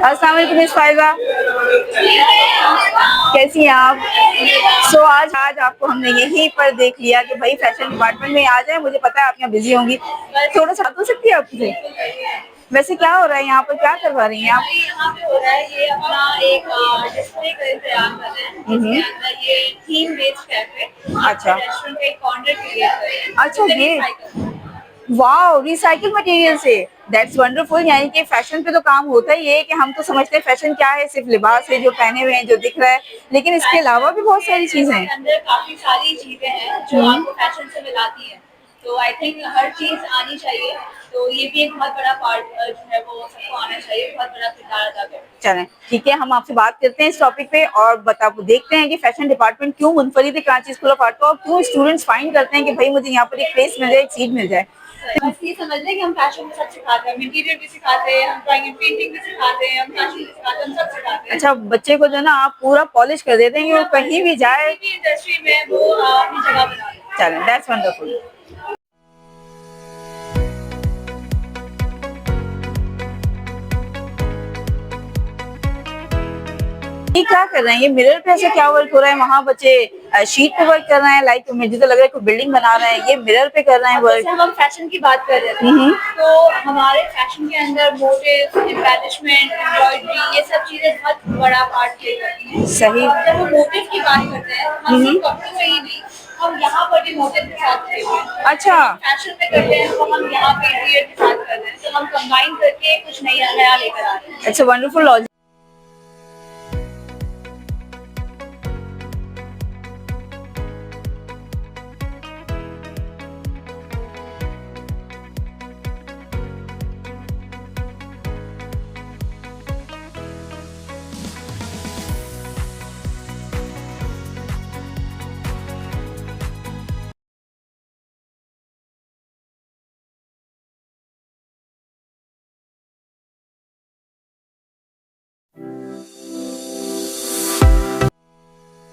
अस्सलाम वालेकुम मिस फायजा, कैसी हैं आप? आज आपको हमने यहीं पर देख लिया कि भाई फैशन डिपार्टमेंट में आ जाए। मुझे पता है आप यहाँ बिजी होंगी, थोड़ा सा बात हो सकती है आपसे? वैसे क्या हो रहा है यहाँ पर, क्या करवा रही हैं आप? यहाँ पे हो रहा है ये अपना एक डिस्प्ले तैयार कर रहे हैं जिसके अंदर ये थीम बेस्ड कैफे अच्छा रेस्टोरेंट का एक कॉर्नर क्रिएट कर रहे हैं अच्छा, ये रिसाइकल। वाओ, रिसाइकिल मटेरियल से, दैट्स वंडरफुल। यानी कि फैशन पे तो काम होता ही है कि हम तो समझते हैं फैशन क्या है, सिर्फ लिबास है जो पहने हुए हैं, जो दिख रहा है, लेकिन इसके अलावा भी बहुत सारी चीजें हैं। अंदर काफी सारी चीजें हैं जो आपको फैशन से मिलाती हैं, तो आई थिंक हर चीज आनी चाहिए। तो ये भी एक बहुत बड़ा पार्ट जो है वो सबको आना चाहिए, बहुत बड़ा किरदार अदा करता है। चलें ठीक है, हम आपसे बात करते हैं इस टॉपिक पे और देखते हैं कि फैशन डिपार्टमेंट क्यों मुनफरिद है कराची स्कूल ऑफ आर्ट का, और क्यों स्टूडेंट्स फाइंड करते हैं कि भाई मुझे यहाँ पर एक प्लेस मिल जाए, एक सीट मिल जाए। बस ये समझ लें कि हम फैशन में सब सिखाते हैं, इंटीरियर भी सिखाते हैं, हम ड्राइंग एंड पेंटिंग भी सिखाते हैं, हम फैशन भी सिखाते हैं, हम सब सिखाते हैं। अच्छा, बच्चे को जो ना आप पूरा पॉलिश कर देते हैं कि वो कहीं भी जाए, इंडस्ट्री में वो अपनी जगह बना ले। चलें, दैट्स वंडरफुल। ये क्या कर रहे हैं? ये मिरर पे ऐसे क्या वर्क हो रहा है? वहाँ बच्चे शीट पे वर्क कर रहे हैं, लाइक मुझे तो लग रहा है कोई बिल्डिंग बना रहे हैं, ये मिरर पे कर रहे हैं वर्क। हम फैशन की बात कर रहे थे, तो हमारे फैशन के अंदर मोटिव, एम्बेलिशमेंट, एम्ब्रॉयडरी, ये सब चीजें बहुत बड़ा पार्ट प्ले करती हैं। सही। जब हम मोटिव की बात करते हैं, हम सिर्फ कपड़ों में ही नहीं, हम यहाँ पर भी मोटिव के साथ करते हैं। अच्छा, फैशन में करते हैं तो हम यहाँ पे इंटीरियर के साथ कर रहे हैं, तो हम कंबाइन करके कुछ नया लेकर आ रहे हैं। It's a wonderful logic.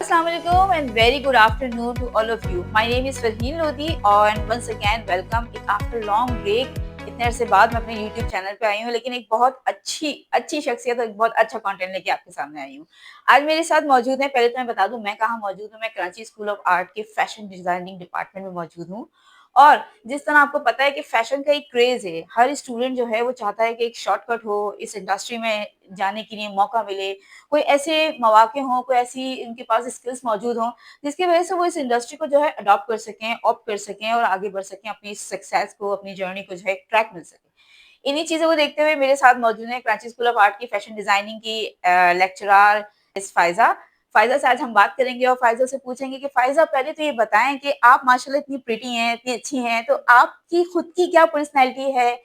Assalamualaikum and very good afternoon to all of you. My name is Farheen Lodi and once again welcome after long break. इतने अरसे बाद मैं अपने YouTube चैनल पे आई हूँ, लेकिन एक बहुत अच्छी शख्सियत और एक बहुत अच्छा कंटेंट लेके आपके सामने आई हूँ। आज मेरे साथ मौजूद है, पहले तो मैं बता दूं मैं कहाँ मौजूद हूँ। मैं कराची स्कूल ऑफ आर्ट के फैशन डिजाइनिंग डिपार्टमेंट में मौजूद हूँ। और जिस तरह आपको पता है कि फैशन का एक क्रेज है, हर स्टूडेंट जो है वो चाहता है कि एक शॉर्टकट हो, इस इंडस्ट्री में जाने के लिए मौका मिले, कोई ऐसे मौके हों, कोई ऐसी इनके पास स्किल्स मौजूद हों जिसकी वजह से वो इस इंडस्ट्री को जो है अडॉप्ट कर सकें, ऑप्ट कर सकें और आगे बढ़ सकें, अपनी सक्सेस को, अपनी जर्नी को जो है ट्रैक मिल सके। इन्हीं चीज़ों को देखते हुए मेरे साथ मौजूद है कराची स्कूल ऑफ आर्ट की फैशन डिजाइनिंग की लेक्चरर मिस फायजा। फायजा से आज हम बात करेंगे और फायजा से पूछेंगे कि फायजा पहले तो ये बताएं कि आप माशाल्लाह इतनी प्रिटी हैं, इतनी अच्छी हैं, तो आपकी खुद की क्या पर्सनैलिटी है,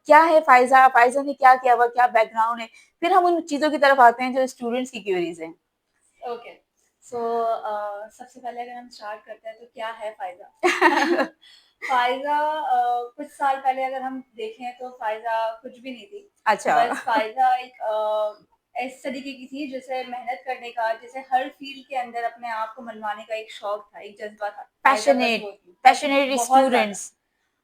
क्या है फायजा, फायजा ने क्या किया हुआ, क्या बैकग्राउंड है, फिर हम उन चीज़ों की तरफ आते हैं जो स्टूडेंट्स की क्यूरीज हैं। ओके, सो सबसे पहले अगर हम स्टार्ट करते हैं तो क्या है फायदा? फायजा कुछ साल पहले अगर हम देखें तो फायजा कुछ भी नहीं थी। अच्छा। बस फायजा एक इस तरीके की थी जैसे मेहनत करने का, जैसे हर फील्ड के अंदर अपने आप को मनवाने का एक शौक था, एक जज्बा था। फायजा बस वो थी, पैशनेट बहुत ज़्यादा। स्टूडेंट्स।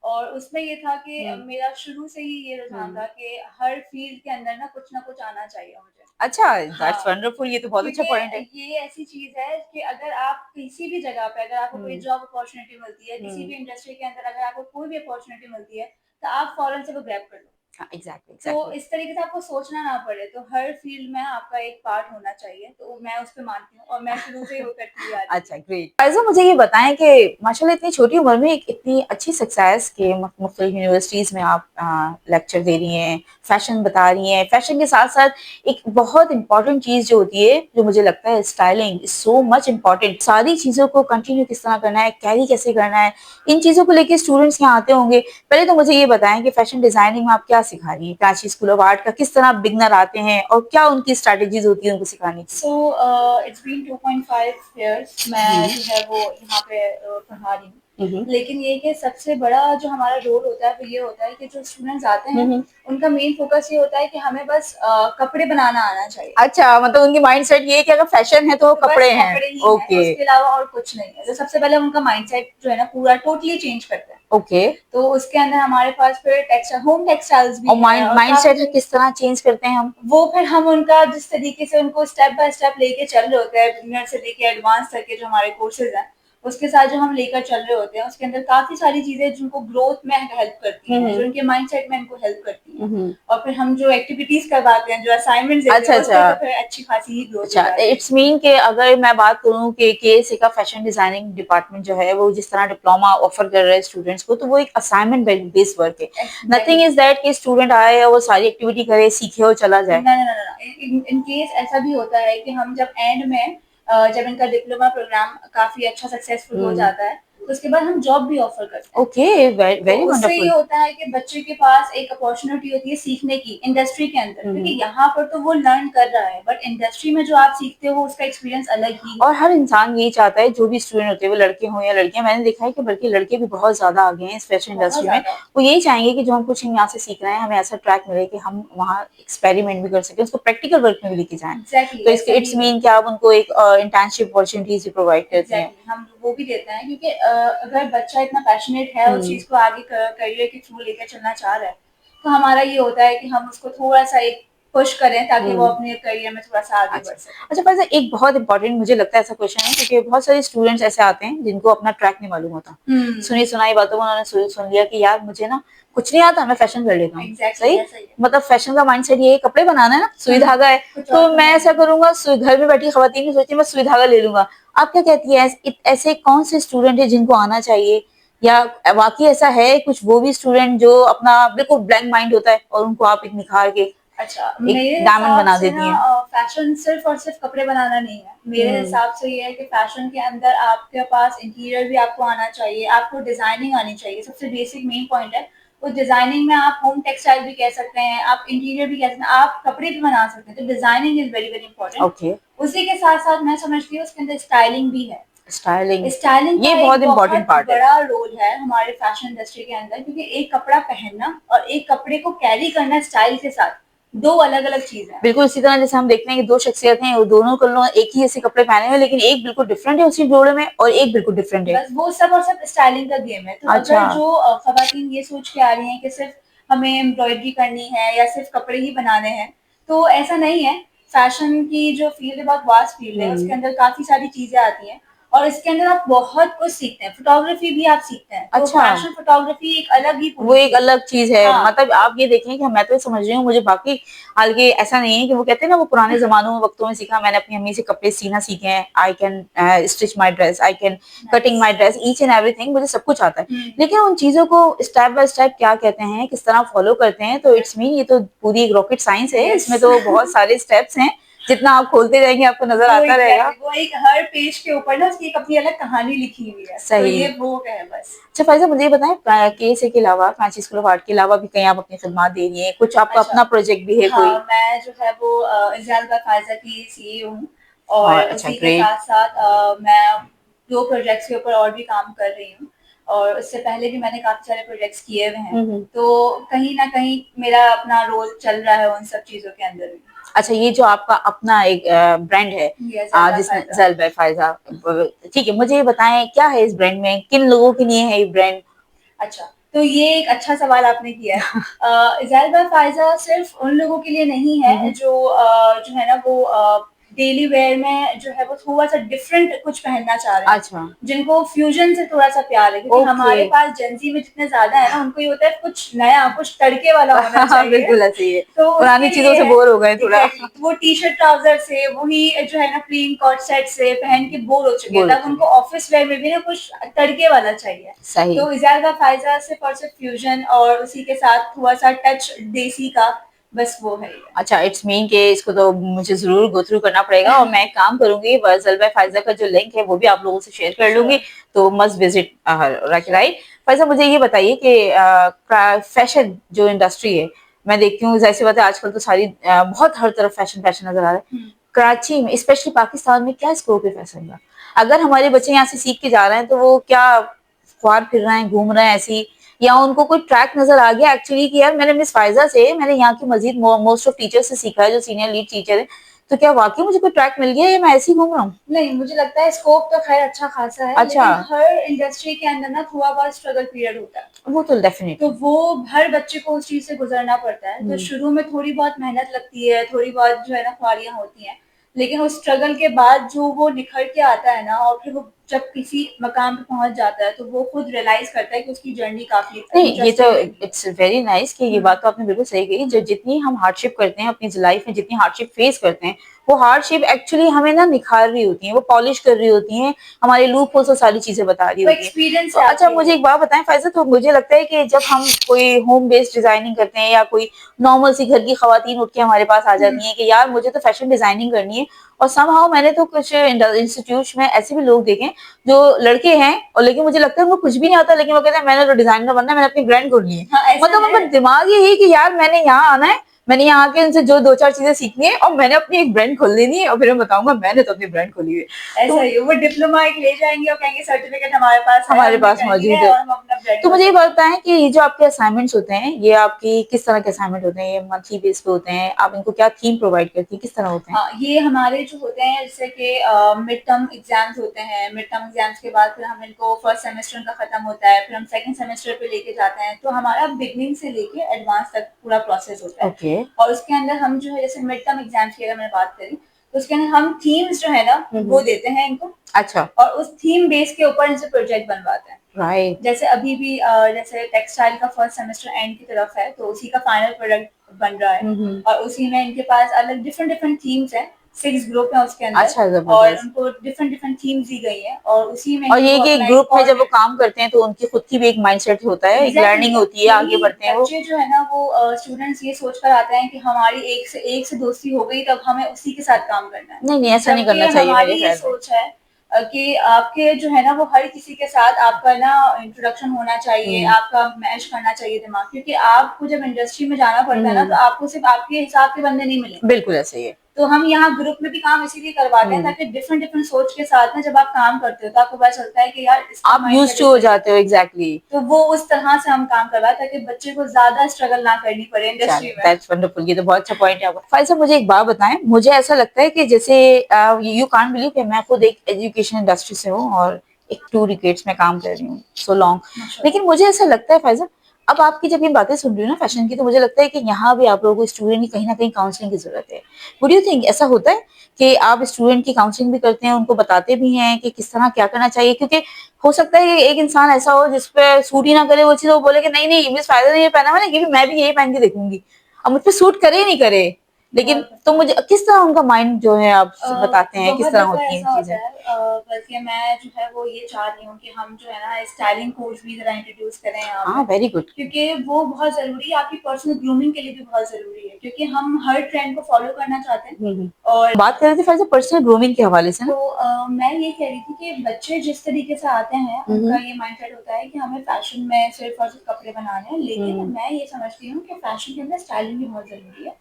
और उसमें ये था कि मेरा शुरू से ही ये रुझान था कि हर फील्ड के अंदर ना कुछ आना चाहिए मुझे। अच्छा, दैट्स हाँ, वंडरफुल, ये तो बहुत अच्छा पॉइंट है। क्योंकि ये ऐसी चीज है कि अगर आप किसी भी जगह पे अगर आपको कोई जॉब अपॉर्चुनिटी मिलती है, किसी भी इंडस्ट्री के अंदर अगर आपको कोई भी अपॉर्चुनिटी मिलती है, तो आप फौरन से वो ग्रैब कर लो। एग्जैक्टली तो एग्जैक्टली। इस तरीके से आपको सोचना ना पड़े, तो हर फील्ड में आपका एक पार्ट होना चाहिए, तो मैं उस पे मानती हूँ और मैं शुरू से ही वो करती हुई आ रही हूँ। अच्छा, ग्रेट। फायजा, मुझे ये बताएं कि माशाल्लाह इतनी छोटी उम्र में एक इतनी अच्छी सक्सेस के मुख्तलिफ यूनिवर्सिटीज़ में आप लेक्चर दे रही हैं, फैशन बता रही हैं, फैशन के साथ-साथ एक बहुत इम्पोर्टेंट चीज़ जो होती है, जो मुझे लगता है styling is so much important. सारी चीज़ों को कंटिन्यू किस तरह करना है, कैरी कैसे करना है, इन चीज़ों को लेके स्टूडेंट्स यहाँ आते होंगे। पहले तो मुझे ये बताएं कि फैशन डिज़ाइनिंग में आप क्या सिखा रही हैं? कराची स्कूल ऑफ आर्ट का किस तरह बिगिनर आते हैं और क्या उनकी स्ट्रैटेजीज़ होती है उनको सिखाने की? सो इट्स बीन 2.5 इयर्स मैं जो है वो यहाँ पे पढ़ा रही हूँ। लेकिन ये कि सबसे बड़ा जो हमारा रोल होता है वो ये होता है कि जो स्टूडेंट्स आते हैं उनका मेन फोकस ये होता है कि हमें बस कपड़े बनाना आना चाहिए। अच्छा, मतलब उनकी माइंडसेट ये है कि अगर फैशन है तो तो कपड़े बस हैं। कपड़े ही हैं, ओके। उसके अलावा और कुछ नहीं है। तो सबसे पहले उनका माइंडसेट जो है ना पूरा टोटली चेंज करते हैं। ओके। तो उसके अंदर हमारे पास फिर टेक्सटाइल, होम टेक्सटाइल्स भी और हैं और माइंड काफी सेट किस तरह चेंज करते हैं हम? वो फिर हम उनका जिस तरीके से उनको स्टेप बाय स्टेप लेके चल रहे होते हैं, बिगिनर से लेके एडवांस तक के जो हमारे कोर्सेज हैं, उसके साथ जो हम लेकर चल रहे होते हैं, उसके अंदर काफी सारी चीजें जिनको ग्रोथ में हेल्प करती हैं, जो उनके माइंडसेट में इनको हेल्प करती हैं। और फिर हम जो एक्टिविटीज करवाते हैं, जो असाइनमेंट्स देते अच्छा हैं, उससे अच्छा तो फिर अच्छी खासी ही ग्रोथ हो अच्छा। जाती है। इट्स मीन के अगर मैं बात करूं कि केएसए का फैशन डिजाइनिंग डिपार्टमेंट जो है वो जिस तरह डिप्लोमा ऑफर कर रहा है स्टूडेंट्स को, तो वो एक असाइनमेंट बेस्ड वर्क है। नथिंग इज दैट कि स्टूडेंट आए और वो सारी एक्टिविटी करे, सीखे और चला जाए। ना ना ना ना, इन केस ऐसा भी होता है कि हम जब एंड में जब इनका डिप्लोमा प्रोग्राम काफी अच्छा सक्सेसफुल हो जाता है, तो उसके बाद हम जॉब भी ऑफर करते हैं। ओके, तो वेरी उससे ये वंडरफुल। होता है कि बच्चे के पास एक अपॉर्चुनिटी होती है सीखने की इंडस्ट्री के अंदर, क्योंकि यहाँ पर तो वो लर्न कर रहा है, बट इंडस्ट्री में जो आप सीखते हो उसका एक्सपीरियंस अलग ही है। और हर इंसान यही चाहता है, जो भी स्टूडेंट होते हैं वो लड़के हों या लड़कियां, मैंने देखा है कि बल्कि लड़के भी बहुत ज्यादा आगे हैं इस फैशन बहुत इंडस्ट्री में। ज्यादा। वो यही चाहेंगे कि जो हम कुछ यहाँ से सीख रहे हैं हमें ऐसा ट्रैक मिले कि हम वहाँ एक्सपेरिमेंट भी कर सकें, उसको प्रैक्टिकल वर्क में भी लेके जाएं। एग्जैक्टली तो इसके ऐसा इट्स ही है। मीन कि आप उनको एक इंटर्नशिप अपॉर्चुनिटीज भी प्रोवाइड करते हैं। एग्जैक्टली हम वो भी देते हैं, क्योंकि अगर बच्चा इतना पैशनेट है उस चीज को आगे करियर के थ्रू लेकर चलना चाह रहा है, तो हमारा ये होता है कि हम उसको थोड़ा सा एक पुश करें ताकि वो अपने करियर में थोड़ा सा आगे अच्छा बढ़ सके। अच्छा फैज़ा, एक बहुत इंपॉर्टेंट मुझे लगता है ऐसा क्वेश्चन है, क्योंकि बहुत सारे स्टूडेंट्स ऐसे आते हैं जिनको अपना ट्रैक नहीं मालूम होता। सुनी सुनाई बातों में उन्होंने सुन लिया कि यार मुझे ना कुछ नहीं आता, मैं फैशन कर लेता हूँ। एग्जैक्टली सही, ऐसा ही है। मतलब फैशन का माइंडसेट ये है, कपड़े बनाना है ना, सुई धागा है, कुछ तो और मैं नहीं ऐसा है। करूंगा, घर में बैठी खवातीन नहीं सोचती मैं सुई धागा ले लूंगा। आप क्या कहती है, ऐसे कौन से स्टूडेंट है जिनको आना चाहिए, या वाकई ऐसा है कुछ वो भी स्टूडेंट जो अपना बिल्कुल ब्लैंक माइंड होता है और उनको आप एक निखार के अच्छा, एक मेरे डायमंड हिसाब बना से देती ना हैं? फैशन सिर्फ और सिर्फ कपड़े बनाना नहीं है। मेरे हिसाब से ये है कि फैशन के अंदर आपके पास इंटीरियर भी आपको आना चाहिए, आपको डिजाइनिंग आनी चाहिए, सबसे बेसिक मेन पॉइंट है। उस डिजाइनिंग में आप होम टेक्सटाइल भी कह सकते हैं, आप इंटीरियर भी कह सकते हैं, आप कपड़े भी बना सकते हैं, तो designing is very very important. Okay. उसी के साथ साथ मैं समझती हूँ उसके अंदर स्टाइलिंग भी है। स्टाइलिंग, स्टाइलिंग ये का एक बहुत इंपॉर्टेंट बहुत पार्ट है। बड़ा रोल है हमारे फैशन इंडस्ट्री के अंदर, क्योंकि एक कपड़ा पहनना और एक कपड़े को कैरी करना स्टाइल के साथ दो अलग अलग चीज है। बिल्कुल इसी तरह जैसे हम देखते हैं कि दो शख्सियत हैं, वो दोनों को लोग एक ही ऐसे कपड़े पहने हुए, लेकिन एक बिल्कुल डिफरेंट है उसी जोड़े में और एक बिल्कुल डिफरेंट है। बस वो सब और सब स्टाइलिंग का गेम है। तो अच्छा। अगर जो खवातीन ये सोच के आ रही हैं कि सिर्फ हमें एम्ब्रॉयडरी करनी है या सिर्फ कपड़े ही बनाने हैं, तो ऐसा नहीं है। फैशन की जो फील्ड है बहुत वास्ट फील्ड है, उसके अंदर काफी सारी चीजें आती हैं और इसके अंदर आप बहुत कुछ सीखते हैं, फोटोग्राफी भी आप सीखते हैं, तो अच्छा, फैशन फोटोग्राफी एक अलग ही वो पूरी एक चीज है। अलग चीज है। हाँ। मतलब आप ये देखें कि मैं तो ये समझ रही हूँ, मुझे बाकी हालांकि ऐसा नहीं है कि वो कहते हैं ना वो पुराने जमानों में वक्तों में सीखा, मैंने अपनी अम्मी से कपड़े सीना सीखे हैं, I can stitch my dress, I can cutting my dress, each and everything, मुझे सब कुछ आता है। लेकिन उन चीजों को स्टेप बाय स्टेप क्या कहते हैं, किस तरह फॉलो करते हैं, तो इट्स मीन ये तो पूरी एक रॉकेट साइंस है, यस। इसमें तो बहुत सारे स्टेप्स हैं, जितना आप खोलते जाएंगे आपको नजर वो आता रहेगा। एग्जैक्टली वो एक हर पेज के ऊपर ना उसकी एक अपनी अलग कहानी लिखी हुई है, तो सही। ये वो है बस। अच्छा फैज़ा, मुझे ये बताएं केएसए के अलावा, कराची स्कूल ऑफ आर्ट के अलावा भी कहीं आप अपनी खिदमत दे रही हैं, कुछ आपका अच्छा। अपना प्रोजेक्ट भी है हाँ, कोई? मैं जो है वो इज़ाल फायजा की सीईओ हूँ हाँ, और अच्छा उसी के ग्रेट। साथ साथ मैं 2 प्रोजेक्ट्स के ऊपर और भी काम कर रही हूँ और उससे पहले भी मैंने काफ़ी सारे प्रोजेक्ट्स किए हुए हैं। तो कहीं न कहीं मेरा अपना रोल चल रहा है उन सब चीज़ों के अंदर भी। अच्छा, ये जो आपका अपना एक ब्रांड है, ये इज़ाल जिसमें फायजा। ज़ैल बाय फायजा, ठीक है, मुझे ये बताएं क्या है इस ब्रांड में, किन लोगों के लिए है ये ब्रांड? अच्छा, तो ये एक अच्छा सवाल आपने किया है। इज़ाल बाय फायज़ा सिर्फ़ उन लोगों के लिए नहीं है जो है ना वो डेली वेयर में जो है वो थोड़ा-सा डिफरेंट कुछ पहनना चाह रहे हैं। अच्छा। जिनको फ्यूज़न से थोड़ा-सा प्यार है, क्योंकि ओके। हमारे पास जेन ज़ी में जितने ज़्यादा है ना, उनको ये होता है कुछ नया, कुछ तड़के वाला होना चाहिए। बिल्कुल ऐसे ही है, तो पुरानी उसके चीजों लिए से है बोर हो गए थोड़ा। एग्ज़ैक्टली, तो वो टी-शर्ट ट्राउज़र से वही जो है ना प्लेन कॉर्ड सेट से पहन के बोर हो चुके हैं, बोर हो तब चुके उनको हैं। ऑफिस वेयर में भी ना कुछ तड़के वाला चाहिए। सही। तो इज़ाल का फायजा सिर्फ और सिर्फ फ्यूजन और उसी के साथ थोड़ा सा टच देसी का, बस वो है ये। अच्छा, इट्स मीन के इसको तो मुझे ज़रूर गो थ्रू करना पड़ेगा और मैं एक काम करूँगी, ज़लबा फ़ायज़ा का जो लिंक है वो भी आप लोगों से शेयर कर लूँगी, श्योर। तो must visit sure. Right? Faiza, मुझे ये बताइए कि फ़ैशन जो इंडस्ट्री है, मैं देखती हूँ ज़ाहिर-सी बात है आजकल तो सारी बहुत हर तरफ फ़ैशन नज़र आ रहा है। कराची में स्पेशली पाकिस्तान में क्या स्कोप है फ़ैशन का? अगर हमारे बच्चे यहाँ से सीख के जा रहे हैं तो वो क्या ख्वार फिर रहे हैं, घूम रहे हैं ऐसे ही, या उनको कोई ट्रैक नजर आ गया एक्चुअली कि यार मैंने मिस फायजा से, मैंने यहाँ की मजीद मोस्ट ऑफ टीचर से सीखा है जो सीनियर लीड टीचर है, तो क्या वाकई मुझे कोई ट्रैक मिल गया या मैं ऐसे ही घूम रहा हूँ? नहीं, मुझे लगता है स्कोप तो खैर अच्छा खासा है, अच्छा। लेकिन हर इंडस्ट्री के अंदर ना थोड़ा बहुत स्ट्रगल पीरियड होता है। वो तो डेफिनेटली। तो वो हर बच्चे को उस चीज से गुजरना पड़ता है। तो शुरू में थोड़ी बहुत मेहनत लगती है, थोड़ी बहुत जो है ना ख्वारियां होती हैं, लेकिन उस स्ट्रगल के बाद जो वो निखर के आता है ना, और फिर वो जब किसी मकाम पे पहुंच जाता है तो वो खुद रियलाइज करता है कि उसकी जर्नी काफी नहीं, ये तो इंटरेस्टिंग इट्स वेरी नाइस कि ये बात तो आपने बिल्कुल सही कही। जो जितनी हम हार्डशिप करते हैं अपनी लाइफ में, जितनी हार्डशिप फेस करते हैं, वो हार्डशिप एक्चुअली हमें ना निखार रही होती है, वो पॉलिश कर रही होती हैं, हमारे लूप होल्स और सारी चीजें बता रही वो होती है। एक्सपीरियंस तो है अच्छा आपके मुझे लिए। एक बात बताएं फैज़ा, तो मुझे लगता है कि जब हम कोई होम बेस्ड डिजाइनिंग करते हैं या कोई नॉर्मल सी घर की खवातीन उठ के हमारे पास आ जाती हैं कि यार मुझे तो फैशन डिजाइनिंग करनी है, और समहाउ मैंने तो कुछ इंस्टीट्यूट में ऐसे भी लोग देखे जो लड़के हैं और लेकिन मुझे लगता है उनको कुछ भी नहीं आता, लेकिन वो कहते हैं मैंने तो डिजाइनर बनना है, मैंने अपनी ब्रांड खोलनी है। हाँ, ऐसा मतलब उनका है। दिमाग यही है कि यार मैंने यहाँ आना है, मैंने यहाँ आके उनसे जो दो चार चीजें सीखनी है और मैंने अपनी एक ब्रांड खोल लेनी है और फिर मैं बताऊंगा मैंने तो अपनी ब्रांड खोली हुई है। ऐसा तो ही है, वो डिप्लोमा एक ले जाएंगे और कहेंगे सर्टिफिकेट हमारे पास है, हमारे हमने पास कर ली मौजूद है है। और हम अपना ब्रांड तो खोल मुझे ये सकते हैं। बताएं कि ये जो आपके असाइनमेंट्स होते हैं ये आपकी किस तरह के असाइनमेंट होते हैं? ये मंथली बेस पे होते हैं? आप इनको क्या थीम प्रोवाइड करती हैं? किस तरह होते हैं? हाँ, ये हमारे जो होते हैं जैसे कि मिड टर्म एग्जाम्स होते हैं। मिड टर्म एग्जाम्स के बाद फिर हम इनको फर्स्ट सेमेस्टर का खत्म होता है, फिर हम सेकंड सेमेस्टर पे लेके जाते हैं। तो हमारा बिगनिंग से लेके एडवांस तक पूरा प्रोसेस होता है। ओके। और उसके अंदर हम जो है जैसे मिड टर्म एग्जाम्स की अगर मैं बात करी तो उसके अंदर हम थीम्स जो है ना वो देते हैं इनको, अच्छा। और उस थीम बेस के ऊपर इनसे प्रोजेक्ट बनवाते हैं। राइट। जैसे अभी भी जैसे टेक्सटाइल का फर्स्ट सेमेस्टर एंड की तरफ है, तो उसी का फाइनल प्रोडक्ट बन रहा है, और उसी में इनके पास अलग डिफरेंट डिफरेंट थीम्स हैं। 6 ग्रुप है उसके अंदर, अच्छा, और जबरदस्त। उनको डिफरेंट डिफरेंट थीम्स दी गई है, और उसी में और ये इनको कि अपना ग्रुप एक में और जब वो काम करते हैं तो उनकी खुद की भी एक माइंडसेट होता है, एक एग्जैक्टली लर्निंग होती है, आगे यही बढ़ते हैं वो। बच्चे जो है ना वो स्टूडेंट्स ये सोच कर आते हैं कि हमारी एक से दोस्ती हो गई तब हमें उसी के साथ काम करना है। नहीं नहीं, ऐसा नहीं जबकि करना चाहिए मेरे हमारी ये ख्याल में। सोच है कि आपके जो है ना वो हर किसी के साथ आपका ना इंट्रोडक्शन होना चाहिए, आपका मैच करना चाहिए दिमाग, क्योंकि आपको जब इंडस्ट्री में जाना पड़ता है ना तो आपको सिर्फ आपके हिसाब के बंदे नहीं मिलेंगे। बिल्कुल ऐसा ही है। तो हम यहाँ ग्रुप में भी काम इसीलिए करवाते हैं ताकि डिफरेंट डिफरेंट सोच के साथ ना जब आप काम करते हो तो आपको पता चलता है कि यार इसका आप यूज माइंडसेट टू इस हो तरीके। जाते हो, एग्जैक्टली। तो वो उस तरह से हम काम करवाए ताकि बच्चे को ज्यादा स्ट्रगल ना करनी पड़े इंडस्ट्री में। दैट्स वंडरफुल, ये तो बहुत अच्छा पॉइंट है आपका। फाइल साहब मुझे एक बात बताएं, मुझे ऐसा लगता है कि जैसे यू कांट बिलीव कि मैं खुद एक एजुकेशन इंडस्ट्री से हूँ और एक 2 डिकेड्स में काम कर रही हूँ, सो लॉन्ग। लेकिन मुझे ऐसा लगता है फाइजा, अब आपकी जब ये बातें सुन रही हूँ ना फैशन की, तो मुझे लगता है कि यहाँ भी आप लोगों को स्टूडेंट की कहीं ना कहीं काउंसलिंग की जरूरत है। वुड यू थिंक ऐसा होता है कि आप स्टूडेंट की काउंसलिंग भी करते हैं, उनको बताते भी हैं कि किस तरह क्या करना चाहिए? क्योंकि हो सकता है कि एक इंसान ऐसा हो जिस पे सूट ही ना करे वो चीज, वो बोले कि नहीं नहीं मिस फायदा नहीं, ये पहना हुआ ना, ये भी मैं भी यही पहन के देखूंगी। अब मुझ पे सूट करे नहीं करे, लेकिन तो मुझे किस तरह उनका माइंड जो है आप बताते हैं, किस बहुत तरह दफा होती हैं ऐसा होता चीजें? है, बल्कि मैं जो है वो ये चाह रही हूँ कि हम जो है ना स्टाइलिंग कोर्स भी जरा इंट्रोड्यूस करें यहाँ हाँ, पे, वेरी गुड। क्योंकि वो बहुत जरूरी है, आपकी पर्सनल ग्रूमिंग के लिए भी बहुत जरूरी है, क्योंकि हम हर ट्रेंड को फॉलो करना चाहते हैं। और बात कर रहे थे फैज़ा पर्सनल ग्रूमिंग के हवाले से ना। तो मैं ये कह रही थी कि बच्चे जिस तरीके से आते हैं उनका ये माइंडसेट होता है कि हमें फैशन में सिर्फ और सिर्फ कपड़े बनाने हैं, लेकिन मैं ये समझती हूँ कि फैशन के अंदर स्टाइलिंग भी बहुत जरूरी है।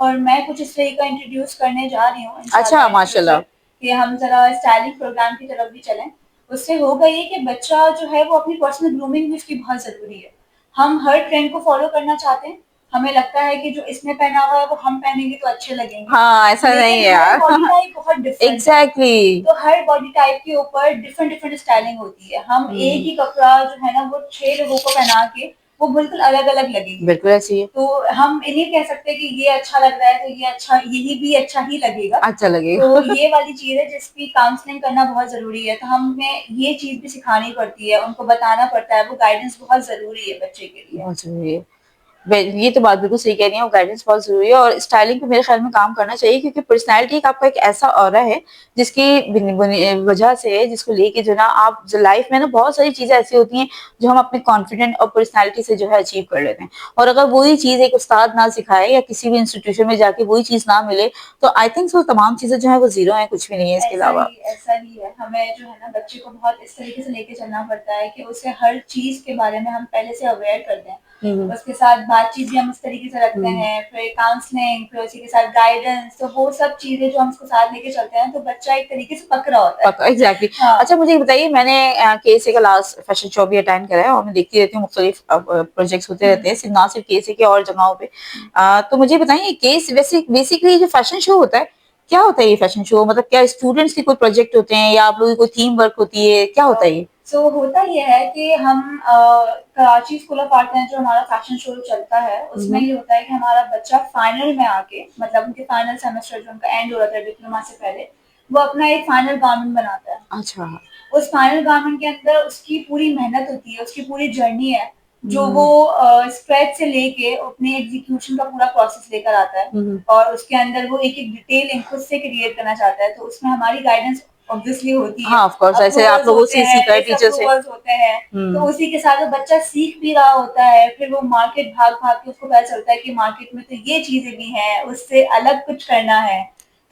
और मैं कुछ इस तरीके का इंट्रोड्यूस करने जा रही हूँ अच्छा, इंशाल्लाह इन माशाल्लाह। फ्यूचर, कि हम जरा स्टाइलिंग प्रोग्राम की तरफ भी चलें। उससे होगा ये कि बच्चा जो है वो अपनी पर्सनल ग्रूमिंग भी उसकी बहुत जरूरी है। हम हर ट्रेंड को फॉलो करना चाहते हैं, हमें लगता है कि जो इसने पहना हुआ है वो हम पहनेंगे तो अच्छे लगेंगे। हाँ, ऐसा नहीं है लेकिन हर यार। बॉडी टाइप बहुत डिफरेंट है। एग्जैक्टली। तो हर बॉडी टाइप के ऊपर डिफरेंट डिफरेंट स्टाइलिंग होती है। हम एक ही कपड़ा जो है ना वो 6 लोगों को पहना के वो बिल्कुल अलग अलग लगेंगे। बिल्कुल ऐसी है। तो हम इन्हें कह सकते हैं कि ये अच्छा लग रहा है तो ये अच्छा, यही भी अच्छा ही लगेगा। अच्छा लगेगा। तो ये वाली चीज है जिसकी काउंसलिंग करना बहुत जरूरी है, तो हमें ये चीज भी सिखानी पड़ती है, उनको बताना पड़ता है, वो गाइडेंस बहुत जरूरी है बच्चे के लिए। बहुत जरूरी है। ये तो बात बिल्कुल सही कह रही है, गाइडेंस बहुत जरूरी है और स्टाइलिंग पे मेरे ख्याल में काम करना चाहिए, क्योंकि पर्सनैलिटी आपका एक ऐसा ऑरा है जिसकी वजह से, जिसको लेके जो ना आप लाइफ में ना बहुत सारी चीजें ऐसी होती हैं जो हम अपने कॉन्फिडेंट और पर्सनैलिटी से जो है अचीव कर लेते हैं। और अगर वही चीज एक उस्ताद ना सिखाए या किसी भी इंस्टीट्यूशन में जाके वही चीज ना मिले, तो आई थिंक वो तमाम चीजें जो है वो जीरो है, कुछ भी नहीं है इसके अलावा। ऐसा ही है, हमें जो है ना बच्चे को बहुत इस तरीके से लेके चलना पड़ता है कि उसे हर चीज के बारे में हम पहले से अवेयर कर दें। उसके साथ बातचीत भी हम इस तरीके से रखते हैं, फिर काउंसलिंग, फिर उसी के साथ गाइडेंस, तो वो सब चीजें जो हम उसको साथ लेके चलते हैं तो बच्चा एक तरीके से पकड़ा होता है। एग्जैक्टली। हाँ। अच्छा मुझे बताइए, मैंने केएसए का लास्ट फैशन शो भी अटेंड करा है और मैं देखती रहती हूँ, मुख्तलिफ प्रोजेक्ट्स होते रहते हैं, सिर्फ ना सिर्फ केएसए के और जगहों पे। तो मुझे बताइए केस वैसे बेसिकली जो फैशन शो होता है क्या होता है ये फैशन शो? मतलब क्या स्टूडेंट्स के कोई प्रोजेक्ट होते हैं या आप लोगों की कोई थीम वर्क होती है, क्या होता है ये? सो होता ये है कि हम कराची स्कूल ऑफ आर्ट में जो हमारा फैशन शो चलता है उसमें ये होता है कि हमारा बच्चा फाइनल में आके, मतलब उनके फाइनल सेमेस्टर जो उनका एंड हो रहा था डिप्लोमा से पहले, वो अपना एक फाइनल गारमेंट बनाता है। अच्छा। उस फाइनल गारमेंट के अंदर उसकी पूरी मेहनत होती है, उसकी पूरी जर्नी है, जो वो स्क्रैच से लेके अपने एग्जीक्यूशन का पूरा प्रोसेस लेकर आता है, और उसके अंदर वो एक एक डिटेल खुद से क्रिएट करना चाहता है। तो उसमें हमारी गाइडेंस ऑब्वियसली होती है। हाँ, ऑफ कोर्स, ऐसे आप लोगों से सीखा है टीचर से। होते हैं, तो उसी के साथ वो बच्चा सीख भी रहा होता है। फिर वो मार्केट भाग भाग के उसको पता चलता है कि मार्केट में तो ये चीजें भी हैं, उससे अलग कुछ करना है।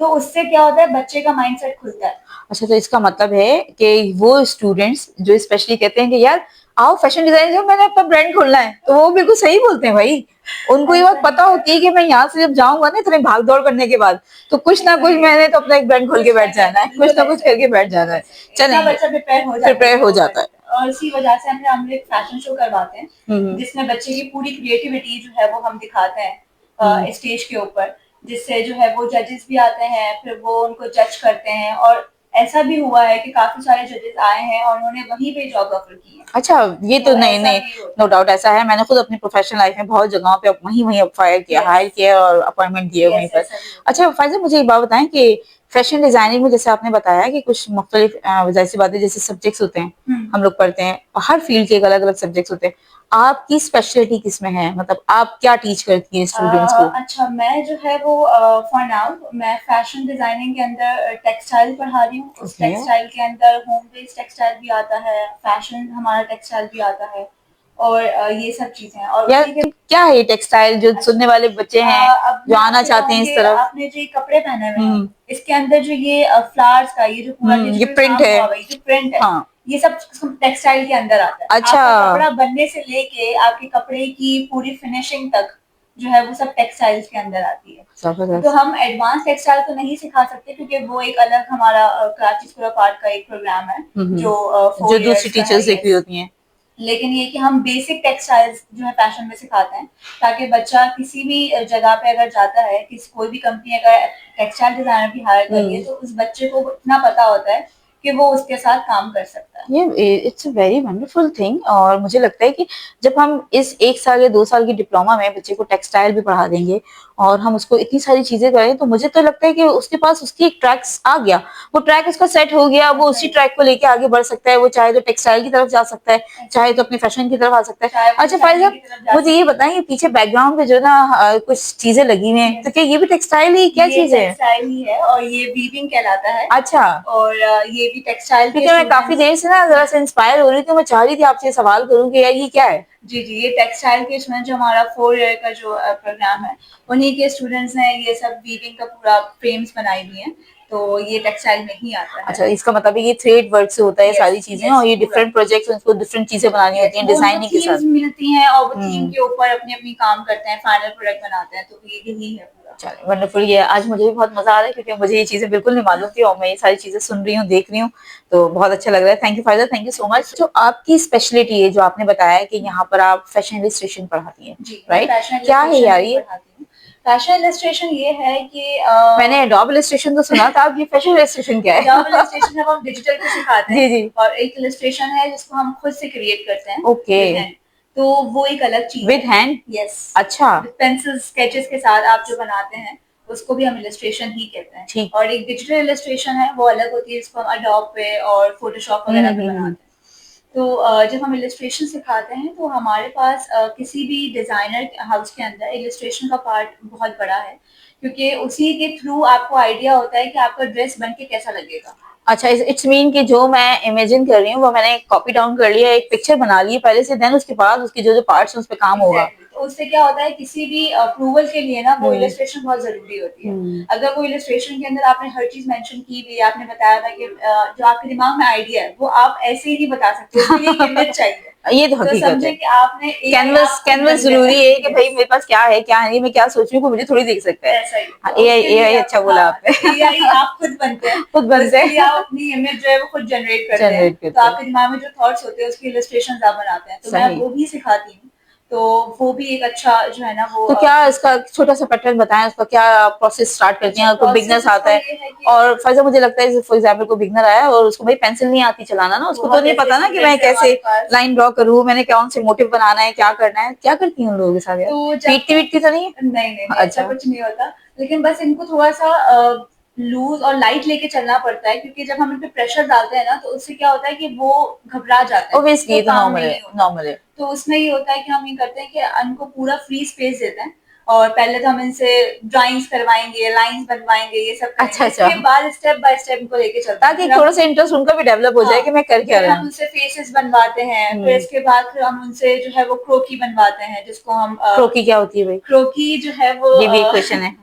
तो उससे क्या होता है, बच्चे का माइंडसेट खुलता है। अच्छा, तो इसका मतलब है कि वो स्टूडेंट्स जो स्पेशली कहते हैं कि यार आओ फैशन डिजाइन, जो मैंने अपना ब्रांड खोलना है, तो वो बिल्कुल सही बोलते हैं भाई। उनको ये बात पता होती है कि मैं यहाँ से जब जाऊंगा ना इतने भाग दौड़ करने के बाद, तो कुछ ना कुछ मैंने तो अपना एक ब्रांड खोल के बैठ जाना है, कुछ ना कुछ करके बैठ जाना है। चलिए, बच्चा प्रिपेयर हो जाता है। और इसी वजह से हम एक फैशन शो करवाते हैं जिसमें बच्चे की पूरी क्रिएटिविटी जो है वो हम दिखाते हैं स्टेज के ऊपर, जिससे जो है वो जजेस भी आते हैं, फिर वो उनको जज करते हैं। और ऐसा भी हुआ है कि काफी सारे जजेस आए हैं और उन्होंने वहीं पे जॉब ऑफर की है। अच्छा, ये तो नहीं नहीं, नो डाउट ऐसा है। मैंने खुद अपनी प्रोफेशनल लाइफ में बहुत जगहों पे वहीं वहीं फायर किया, हायर किया और अपॉइंटमेंट दिए वहीं पर। अच्छा फायजा, मुझे एक बात बताएं कि फैशन डिजाइनिंग में जैसे आपने बताया कि कुछ मुख्तलिफ जैसी बातें, जैसे सब्जेक्ट्स होते हैं हम लोग पढ़ते हैं, हर फील्ड के अलग अलग सब्जेक्ट्स होते हैं। आपकी स्पेशलिटी किसमें है? मतलब आप क्या टीच करती हैं स्टूडेंट्स को? अच्छा, मैं जो है वो फॉर नाउ मैं फैशन डिजाइनिंग के अंदर टेक्सटाइल पढ़ा रही हूँ। उस टेक्सटाइल के अंदर होम बेस्ड टेक्सटाइल भी आता है, फैशन हमारा टेक्सटाइल भी आता है, और ये सब चीजें। और यार क्या है ये टेक्सटाइल, जो सुनने वाले बच्चे हैं जो आना चाहते हैं इस तरफ? आपने जो कपड़े पहने हुए हैं, इसके अंदर जो ये फ्लावर्स का ये जो पूरा ये प्रिंट है, जो प्रिंट है, हाँ, ये सब टेक्सटाइल के अंदर आता है। अच्छा, आपका कपड़ा बनने से लेके आपके कपड़े की पूरी फिनिशिंग तक जो है वो सब टेक्सटाइल्स के अंदर आती है। तो हम एडवांस टेक्सटाइल तो नहीं सिखा सकते क्योंकि वो एक अलग हमारा कराची स्कूल ऑफ आर्ट का एक प्रोग्राम है जो दूसरी टीचर्स सीख रही होती हैं। लेकिन ये कि हम बेसिक टेक्सटाइल्स जो है फैशन में सिखाते हैं, ताकि बच्चा किसी भी जगह पे अगर जाता है, किसी कोई भी कंपनी अगर टेक्सटाइल डिजाइनर भी हायर कर रही है, तो उस बच्चे को इतना पता होता है कि वो उसके साथ काम कर सकता है। ये it's a very wonderful thing. और मुझे लगता है कि जब हम इस 1 साल या 2 साल की डिप्लोमा में बच्चे को टेक्सटाइल भी पढ़ा देंगे और हम उसको इतनी सारी चीजें करें, तो मुझे तो लगता है कि उसके पास उसकी एक ट्रैक आ गया, वो ट्रैक उसका सेट हो गया, वो उसी ट्रैक को लेके आगे बढ़ सकता है। वो चाहे तो टेक्सटाइल की तरफ जा सकता है, चाहे तो अपने फैशन की तरफ आ सकता है। अच्छा फायजा, मुझे ये बताएं, पीछे बैकग्राउंड पे जो ना कुछ चीजें लगी हुई हैं, तो क्या ये भी टेक्सटाइल ही, क्या चीज है? टेक्सटाइल ही है और ये वीविंग कहलाता है। अच्छा, और ये भी टेक्सटाइल, क्योंकि मैं काफी देर से ना जरा से इंस्पायर हो रही थी, मैं चाह रही थी आपसे सवाल करूं कि यार ये क्या है? जी जी, ये टेक्सटाइल के स्टूडेंट जो हमारा 4 ईयर का जो प्रोग्राम है, उन्हीं के स्टूडेंट्स ने ये सब वीविंग का पूरा फ्रेम्स बनाई हुई हैं, तो ये टेक्सटाइल में ही आता है। अच्छा, इसका मतलब है ये थ्रेड वर्क से होता है सारी चीजें, और ये डिफरेंट प्रोजेक्ट्स, उनको डिफरेंट चीजें बनानी होती हैं डिजाइनिंग के साथ मिलती हैं, और वो थीम के ऊपर अपनी अपनी काम करते हैं, फाइनल प्रोडक्ट बनाते हैं। तो ये यही है पूरा। चलिए वंडरफुल। ये आज मुझे भी बहुत मजा आ रहा है क्योंकि मुझे ये चीजें बिल्कुल नहीं मालूम थी और मैं ये सारी चीजें सुन रही हूँ, देख रही हूँ, तो बहुत अच्छा लग रहा है। थैंक यू फायदा, थैंक यू सो मच। जो आपकी स्पेशलिटी है, जो आपने बताया कि यहाँ पर आप फैशन इलस्ट्रेशन पढ़ाती हैं, राइट? क्या है यार ये फैशन इलस्ट्रेशन? ये है कि मैंने एडोब इलस्ट्रेशन तो सुना था, अब ये फैशन इलस्ट्रेशन क्या है? एडोब इलस्ट्रेशन हम डिजिटल को सिखाते हैं। जी जी। और एक इलस्ट्रेशन है जिसको हम खुद से क्रिएट करते हैं। ओके, तो वो एक अलग चीज विद हैंड? यस। अच्छा, पेंसिल स्केचेस के साथ आप जो बनाते हैं उसको भी हम इलस्ट्रेशन ही कहते हैं। ठीक। और एक डिजिटल इलस्ट्रेशन है, वो अलग होती है, जिसको हम एडोब पे और फोटोशॉप वगैरह पे बनाते हैं। तो जब हम इलस्ट्रेशन सिखाते हैं तो हमारे पास किसी भी डिजाइनर हाउस के अंदर इलस्ट्रेशन का पार्ट बहुत बड़ा है, क्योंकि उसी के थ्रू आपको आइडिया होता है कि आपका ड्रेस बन के कैसा लगेगा। अच्छा, इट्स मीन कि जो मैं इमेजिन कर रही हूँ वो मैंने कॉपी डाउन कर लिया, एक पिक्चर बना ली है पहले से, देन उसके बाद उसके जो जो पार्ट्स हैं उस पे काम होगा। तो उससे क्या होता है, किसी भी अप्रूवल के लिए ना वो इलस्ट्रेशन बहुत जरूरी होती है। अगर वो इलस्ट्रेशन के अंदर आपने हर चीज मेंशन की हुई, आपने बताया था कि जो आपके दिमाग में आइडिया है वो आप ऐसे ही नहीं बता सकते, उसके लिए इमेज चाहिए। ये तो हकीकत है। कि आपने कैनवस जरूरी है कि भाई मेरे पास क्या है क्या नहीं, मैं क्या सोच रही हूँ, मुझे थोड़ी देख सकता है। एआई अच्छा बोला आपने। एआई आप खुद बनते हैं, आप अपनी इमेज जो है वो खुद जनरेट करते हैं। तो आपके दिमाग में जो थॉट्स होते हैं उसकी इलस्ट्रेशंस आप बनाते हैं, तो मैं वो भी सिखाती हूँ। तो वो भी एक अच्छा जो है ना वो तो क्या इसका छोटा सा पैटर्न बताएं, उसका क्या प्रोसेस स्टार्ट करती हैं अगर कोई बिगनर्स आता है? और फैज़ा मुझे लगता है फॉर एग्जांपल कोई बिगनर आया और उसको भाई पेंसिल नहीं आती चलाना ना, उसको तो नहीं पता ना कि मैं कैसे लाइन ड्रॉ करूं, मैंने कौन से मोटिव बनाना है, क्या करना है, क्या करती हैं उन लोगों के साथ यार? पीटती वीटती तो नहीं? नहीं, ऐसा कुछ नहीं होता, लेकिन बस इनको थोड़ा सा लूज और लाइट लेके चलना पड़ता है, क्योंकि जब हम इन पे प्रेशर डालते हैं ना तो उससे क्या होता है कि वो घबरा जाते हैं। ऑब्वियसली ये तो नॉर्मल है। तो उसमें ये होता है कि हम ये करते हैं कि इनको पूरा फ्री स्पेस देते हैं, और पहले तो हम इनसे ड्राइंग्स करवाएंगे, लाइंस बनवाएंगे, ये सब करेंगे। इसके बाद स्टेप बाय स्टेप इनको लेके चलते हैं, ताकि थोड़ा सा इंटरेस्ट उनका भी डेवलप हो जाए कि मैं कर क्या रहा हूँ। हम उनसे फेसेस बनवाते हैं, फिर इसके बाद फिर हम उनसे जो है वो क्रोकी बनवाते हैं, जिसको हम क्रोकी क्या होती है भाई? क्रोकी जो है वो ये भी एक क्वेश्चन है।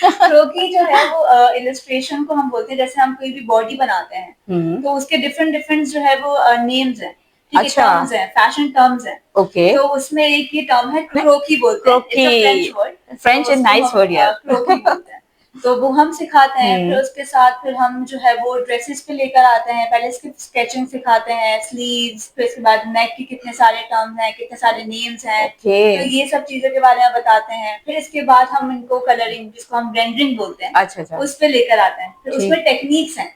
क्रोकी जो है वो इलस्ट्रेशन को हम बोलते हैं, जैसे हम कोई भी बॉडी बनाते हैं तो उसके डिफरेंट डिफरेंट जो है वो नेम्स हैं, अच्छा, टर्म्स हैं, फैशन टर्म्स हैं। ओके, तो उसमें एक ये टर्म है क्रोकी बोलते हैं, French word, French and nice word यार। क्रोकी बोलते हैं। तो वो हम सिखाते हैं, फिर उसके साथ फिर हम जो है वो ड्रेसेस पे लेकर आते हैं, पहले इसकी स्केचिंग सिखाते हैं, स्लीव्स, फिर इसके बाद नेक के कितने सारे टर्म्स हैं, कितने सारे नेम्स हैं, तो ये सब चीजों के बारे में बताते हैं। फिर इसके बाद हम इनको कलरिंग, जिसको हम रेंडरिंग बोलते हैं, अच्छा, उस पे लेकर आते हैं। फिर उसमें टेक्निक्स हैं,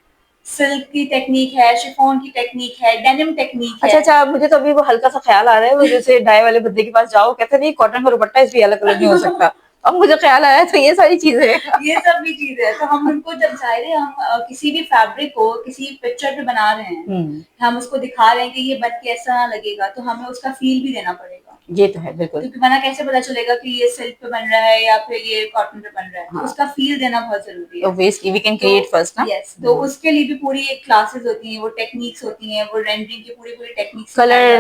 सिल्क की टेक्निक है, शिफॉन की टेक्निक है, डेनिम टेक्निक है। अच्छा, मुझे तो अभी वो हल्का सा ख्याल आ रहा है, वो जैसे डाई वाले बंदे के पास जाओ, कहते नहीं कॉटन का दुपट्टा इस भी अलग कलर नहीं हो सकता। अब मुझे ख्याल आया, तो ये सारी चीजें ये सब भी चीजें है। तो हम उनको जब जाहिर है हम किसी भी फैब्रिक को किसी पिक्चर पे बना रहे हैं, हम उसको दिखा रहे हैं कि ये बन के ऐसा लगेगा, तो हमें उसका फील भी देना पड़ेगा। ये तो है बिल्कुल, क्योंकि वरना कैसे पता चलेगा कि ये सिल्क पे बन रहा है या फिर ये कॉटन पे बन रहा है। तो उसका फील देना बहुत जरूरी है। Obviously we can create first ना। यस, तो उसके लिए भी पूरी एक क्लासेस होती हैं, वो टेक्निक्स होती हैं, वो रेंडरिंग की पूरी पूरी टेक्निक्स,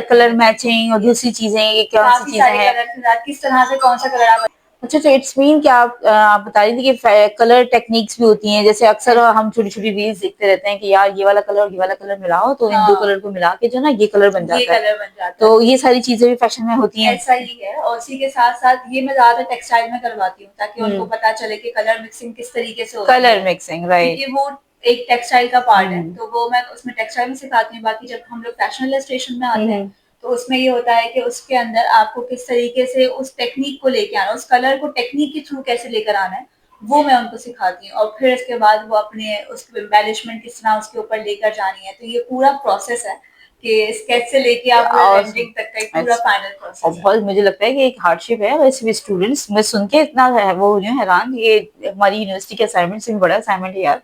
कलर मैचिंग और दूसरी चीजें, ये कौन सी चीजें हैं, कलर के साथ किस तरह से कौन सा कलर आप। अच्छा, तो इट्स मीन क्या आप बता रही थी कि कलर टेक्निक्स भी होती हैं, जैसे अक्सर हम छोटी छोटी रील्स देखते रहते हैं कि यार ये वाला कलर और ये वाला कलर मिलाओ तो इन दो कलर को मिला के जो ना ये कलर बन जाता है। तो ये सारी चीजें भी फैशन में होती हैं। ऐसा ही है, और इसी के साथ साथ ये मैं ज्यादा टेक्सटाइल में करवाती हूँ, ताकि उनको पता चले कि कलर मिक्सिंग किस तरीके से होती है। कलर मिक्सिंग, राइट, क्योंकि वो एक टेक्सटाइल का पार्ट है, तो वो मैं उसमें टेक्सटाइल में सिखाती हूँ। बाकी जब हम लोग फैशन इलस्ट्रेशन में आते हैं तो उसमें ये होता है कि उसके अंदर आपको किस तरीके से उस टेक्निक को लेके आना, उस कलर को टेक्निक के थ्रू कैसे लेकर आना है, वो मैं उनको सिखाती हूँ। और फिर इसके बाद वो अपने उसके एम्बेलिशमेंट किस तरह उसके ऊपर लेकर जानी है। तो ये पूरा प्रोसेस है कि स्केच से लेके आप रेंडरिंग तक का एक पूरा फाइनल प्रोसेस है। बहुत मुझे लगता है कि एक हार्डशिप है वैसे भी स्टूडेंट्स, मैं सुन के इतना वो जो हैरान, ये हमारी यूनिवर्सिटी के असाइनमेंट से भी बड़ा असाइनमेंट है यार।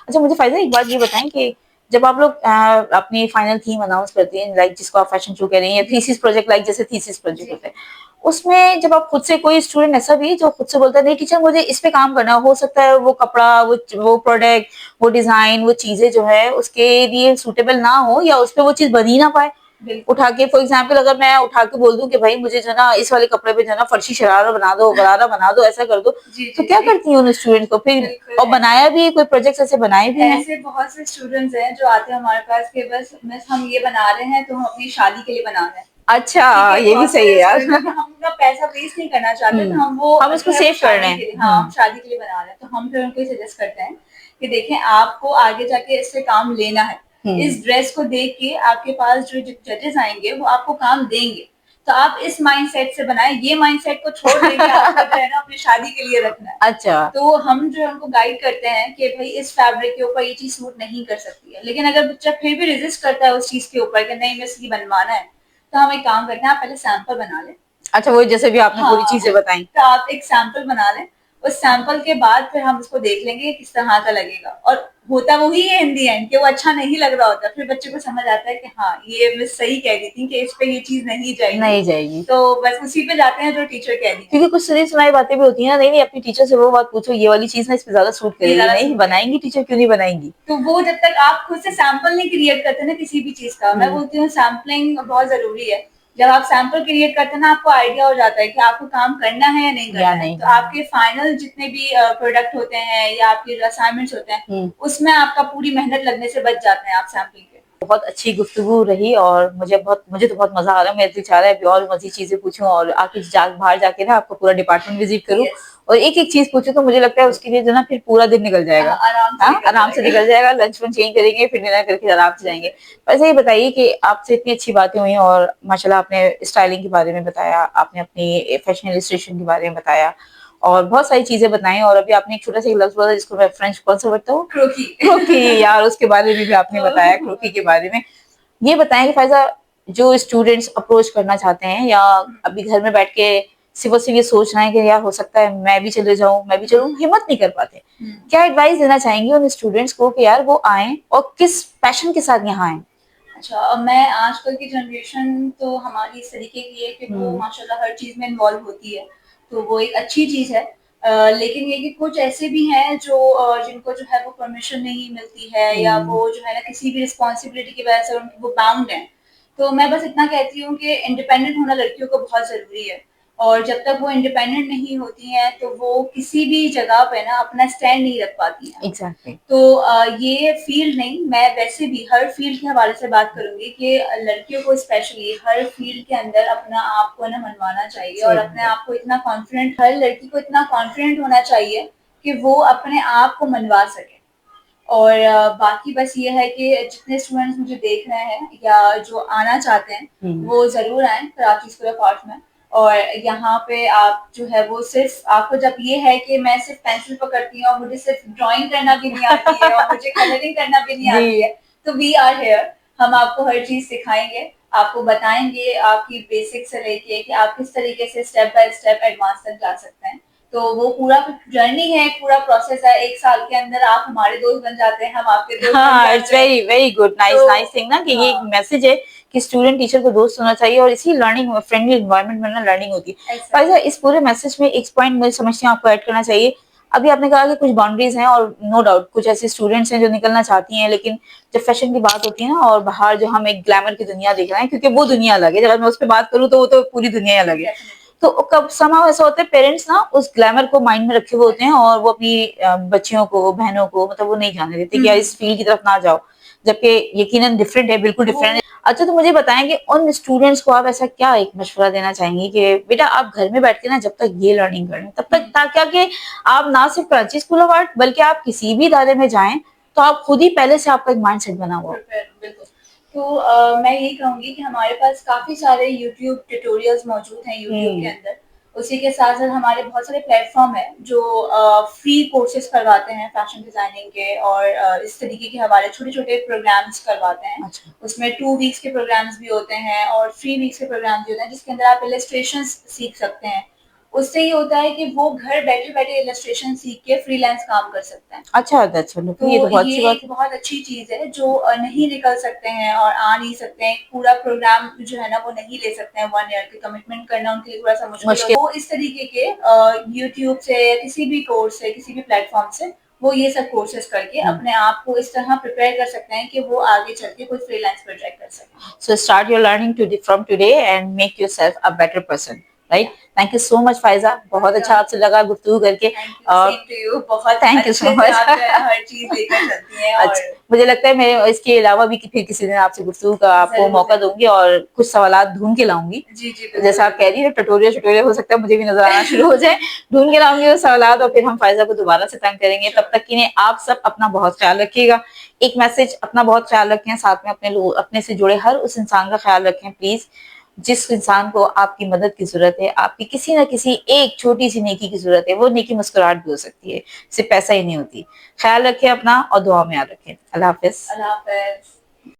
अच्छा, मुझे फायदा एक बात ये बताएं कि जब आप लोग अपनी फाइनल थीम अनाउंस करते हैं, लाइक जिसको आप फैशन शो कह रही हैं, या थीसिस प्रोजेक्ट, लाइक जैसे थीसिस प्रोजेक्ट होता है, उसमें जब आप खुद से, कोई स्टूडेंट ऐसा भी जो खुद से बोलता है नहीं टीचर मुझे इस पे काम करना, हो सकता है वो कपड़ा, वो प्रोडक्ट, वो डिजाइन, वो चीजें जो है उसके लिए सूटेबल ना हो, या उस पर वो चीज बन ही ना पाए, उठा के फॉर एग्जाम्पल अगर मैं उठा के बोल दूं कि भाई मुझे जो ना इस वाले कपड़े पे जो ना फर्शी शरारा बना दो, गरारा बना दो, ऐसा कर दो, तो क्या करती हैं उन स्टूडेंट को फिर? और बनाया भी कोई प्रोजेक्ट ऐसे बनाए भी हैं? ऐसे बहुत से स्टूडेंट्स हैं जो आते हैं हमारे पास के बस हम ये बना रहे हैं तो हम अपनी शादी के लिए बना रहे हैं। अच्छा, ये भी सही है यार। हम अपना पैसा वेस्ट नहीं करना चाहते, तो हम उसको सेव कर रहे हैं। हाँ, हम शादी के लिए बना रहे हैं। तो हम फिर उनको सजेस्ट करते हैं कि देखें आपको आगे जाके इससे काम लेना है, इस ड्रेस को देख के आपके पास जो जजेस आएंगे वो आपको काम देंगे, तो आप इस माइंडसेट से बनाएं, ये माइंडसेट को छोड़ देंगे आपको जो है ना अपनी शादी के लिए रखना है। अच्छा, तो हम जो उनको गाइड करते हैं कि भाई इस फैब्रिक के ऊपर ये चीज सूट नहीं कर सकती है, लेकिन अगर बच्चा फिर भी रेजिस्ट करता है उस चीज के ऊपर कि नहीं मुझे बनवाना है, तो हम एक काम करते हैं, आप पहले सैंपल बना लें। अच्छा, वो जैसे भी आपने पूरी चीजें बताई, तो आप एक सैंपल बना लें, उस सैंपल के बाद फिर हम उसको देख लेंगे किस तरह का लगेगा। और होता वही है इन दी एंड कि वो अच्छा नहीं लग रहा होता, फिर बच्चे को समझ आता है कि हाँ ये मैं सही कह रही थी कि इस पे ये चीज नहीं जाएगी, तो बस उसी पे जाते हैं जो टीचर कह रही है। क्योंकि कुछ सुनी सुनाई बातें भी होती है ना, नहीं अपनी टीचर से वो बात पूछो, ये वाली चीज ना इस पे ज्यादा सूट करेगी, नहीं बनाएंगी टीचर, क्यों नहीं बनाएंगी? तो वो जब तक आप खुद से सैंपल नहीं क्रिएट करते ना किसी भी चीज का, मैं बोलती हूँ सैम्पलिंग बहुत जरूरी है। जब आप सैंपल क्रिएट करते हैं ना, आपको आइडिया हो जाता है कि आपको काम करना है या नहीं करना है। तो आपके फाइनल जितने भी प्रोडक्ट होते हैं या आपके जो असाइनमेंट्स होते हैं, उसमें आपका पूरी मेहनत लगने से बच जाते हैं आप सैंपल के। बहुत अच्छी गुफ्तगू रही और मुझे तो बहुत मजा आ रहा है। मेरा दिल चाह रहा है अभी और मजीद चीजें पूछूं और आके बाहर जाके ना आपको पूरा डिपार्टमेंट विजिट करूं और एक एक चीज पूछूं, तो मुझे लगता है उसके लिए जो ना फिर पूरा दिन निकल जाएगा। आराम से निकल जाएगा। लंच वंच चेंज करेंगे, फिर डिनर करके आराम से जाएंगे। वैसे ये बताइए कि आपसे इतनी अच्छी बातें हुई और माशाल्लाह आपने स्टाइलिंग के बारे में बताया, आपने अपनी फैशन इलस्ट्रेशन के बारे में बताया और बहुत सारी चीजें बताई। और अभी आपने एक छोटा सा लफ्ज बोला जिसको मैं फ्रेंच कौन सा बोलता हूँ, क्रोकी। क्रोकी यार, उसके बारे में भी आपने बताया, क्रोकी के बारे में। ये बताएं कि फायजा, जो स्टूडेंट्स अप्रोच करना चाहते हैं या अभी घर में बैठ के सिर्फ और सिर्फ ये सोच रहे हैं कि यार हो सकता है मैं भी चले जाऊं, मैं भी चलूं, हिम्मत नहीं कर पाते, क्या एडवाइस देना चाहेंगे उन स्टूडेंट्स को कि यार वो आए और किस पैशन के साथ यहाँ आए? अच्छा, मैं आजकल की जनरेशन तो हमारी इस तरीके की है कि वो माशाल्लाह हर चीज़ में इन्वॉल्व होती है, तो वो एक अच्छी चीज़ है। लेकिन ये कि कुछ ऐसे भी हैं जो जिनको जो है वो परमिशन नहीं मिलती है या वो जो है ना किसी भी रिस्पॉन्सिबिलिटी की वजह से वो बाउंड हैं। तो मैं बस इतना कहती हूँ कि इंडिपेंडेंट होना लड़कियों को बहुत ज़रूरी है और जब तक वो इंडिपेंडेंट नहीं होती हैं तो वो किसी भी जगह पे ना अपना स्टैंड नहीं रख पाती हैं। एग्जैक्टली। तो ये फील्ड नहीं, मैं वैसे भी हर फील्ड के हवाले से बात करूँगी कि लड़कियों को स्पेशली हर फील्ड के अंदर अपना आप को ना मनवाना चाहिए और अपने आप को इतना कॉन्फिडेंट, हर लड़की को इतना कॉन्फिडेंट होना चाहिए कि वो अपने आप को मनवा सके। और बाकी बस ये है कि जितने स्टूडेंट्स मुझे देख रहे हैं या जो आना चाहते हैं वो ज़रूर आएँ कराची स्कूल ऑफ आर्ट्स में। और यहाँ पे आप जो है वो सिर्फ आपको जब ये है कि मैं सिर्फ पेंसिल पकड़ती हूँ और मुझे सिर्फ ड्राइंग करना भी नहीं आती है और मुझे कलरिंग करना भी नहीं आती है, तो वी आर हियर। हम आपको हर चीज़ सिखाएंगे, आपको बताएंगे आपकी बेसिक से लेके कि आप किस तरीके से स्टेप बाय स्टेप एडवांस तक जा सकते हैं। तो वो पूरा जर्नी है, पूरा प्रोसेस है। 1 साल के अंदर आप हमारे दोस्त बन जाते हैं, हम आपके दोस्त बन जाते हैं। It's very very good, nice thing ना कि ये एक मैसेज है कि स्टूडेंट टीचर को दोस्त होना चाहिए और इसी लर्निंग फ्रेंडली एनवायरनमेंट में ना लर्निंग होती है। फायजा, इस पूरे मैसेज में एक पॉइंट मुझे समझती हूँ आपको ऐड करना चाहिए। अभी आपने कहा कि कुछ बाउंड्रीज हैं और नो डाउट कुछ ऐसे स्टूडेंट्स हैं जो निकलना चाहती हैं, लेकिन जब फैशन की बात होती है ना और बाहर जो हम एक ग्लैमर की दुनिया देख रहे हैं, क्योंकि वो दुनिया अलग है, जब मैं उस पर बात करूँ तो वो तो पूरी दुनिया ही अलग है। तो कब समाव ऐसा होता है पेरेंट्स ना उस ग्लैमर को माइंड में रखे हुए होते हैं और वो अपनी बच्चियों को, बहनों को, मतलब वो नहीं जाने देते कि यार इस फील्ड की तरफ ना जाओ, जबकि यकीनन डिफरेंट है, बिल्कुल डिफरेंट है। अच्छा, तो मुझे बताएं कि उन स्टूडेंट्स को आप ऐसा क्या एक मशवरा देना चाहेंगे कि बेटा आप घर में बैठ के ना जब तक ये लर्निंग करें तब तक, ताकि कि आप ना सिर्फ कराची स्कूल ऑफ आर्ट बल्कि आप किसी भी इदारे में जाएं तो आप खुद ही पहले से आपका एक माइंड सेट बना हुआ। बिल्कुल। तो मैं यही कहूँगी कि हमारे पास काफ़ी सारे यूट्यूब ट्यूटोरियल्स मौजूद हैं यूट्यूब के अंदर। उसी के साथ-साथ हमारे बहुत सारे प्लेटफ़ॉर्म हैं जो फ्री कोर्सेज़ करवाते हैं फैशन डिज़ाइनिंग के और इस तरीके के हमारे छोटे-छोटे प्रोग्राम्स करवाते हैं। अच्छा। उसमें 2 वीक्स के प्रोग्राम्स भी होते हैं और 3 वीक्स के प्रोग्राम्स भी होते हैं जिसके अंदर आप इलस्ट्रेशंस सीख सकते हैं। उससे ये होता है कि वो घर बैठे-बैठे इलस्ट्रेशन सीख के फ्रीलांस काम कर सकते हैं। अच्छा, दैट्स वंडरफुल, ये तो बहुत अच्छी बात एक बहुत अच्छी चीज़ है जो नहीं निकल सकते हैं और आ नहीं सकते हैं। पूरा प्रोग्राम जो है ना वो नहीं ले सकते हैं, 1 ईयर की कमिटमेंट करना उनके लिए थोड़ा-सा मुश्किल है। वो इस तरीके के यूट्यूब से या किसी भी कोर्स से, किसी भी प्लेटफ़ॉर्म से वो ये सब कोर्सेज़ करके अपने आप को इस तरह प्रिपेयर कर सकते हैं कि वो आगे चल के कोई फ्रीलांस प्रोजेक्ट कर सकें। So start your learning from today and make yourself a better person, right? Thank you so much Faiza, बहुत अच्छा आपसे लगा गुफ्तगू करके। Thank you so much. हर चीज़ लेकर चलती हैं। अच्छा, मुझे लगता है मैं इसके अलावा भी फिर किसी दिन आपसे गुफ्तगू का आपको मौका दूंगी और कुछ सवालात ढूंढ के लाऊंगी। जैसा आप कह रही है ट्यूटोरियल हो सकता है मुझे भी नजर आना शुरू हो जाए, ढूंढ के लाऊंगी वो सवालात और फिर हम फायजा को दोबारा से तंग करेंगे। तब तक के लिए आप सब अपना बहुत ख्याल रखिएगा। एक मैसेज, अपना बहुत ख्याल रखें, साथ में अपने से जुड़े हर उस इंसान का ख्याल रखें प्लीज जिस इंसान को आपकी मदद की जरूरत है, आपकी किसी ना किसी एक छोटी सी नेकी की जरूरत है। वो नेकी मुस्कुराहट भी हो सकती है, सिर्फ पैसा ही नहीं होती। ख्याल रखें अपना और दुआ में याद रखें। अल्लाह हाफिज।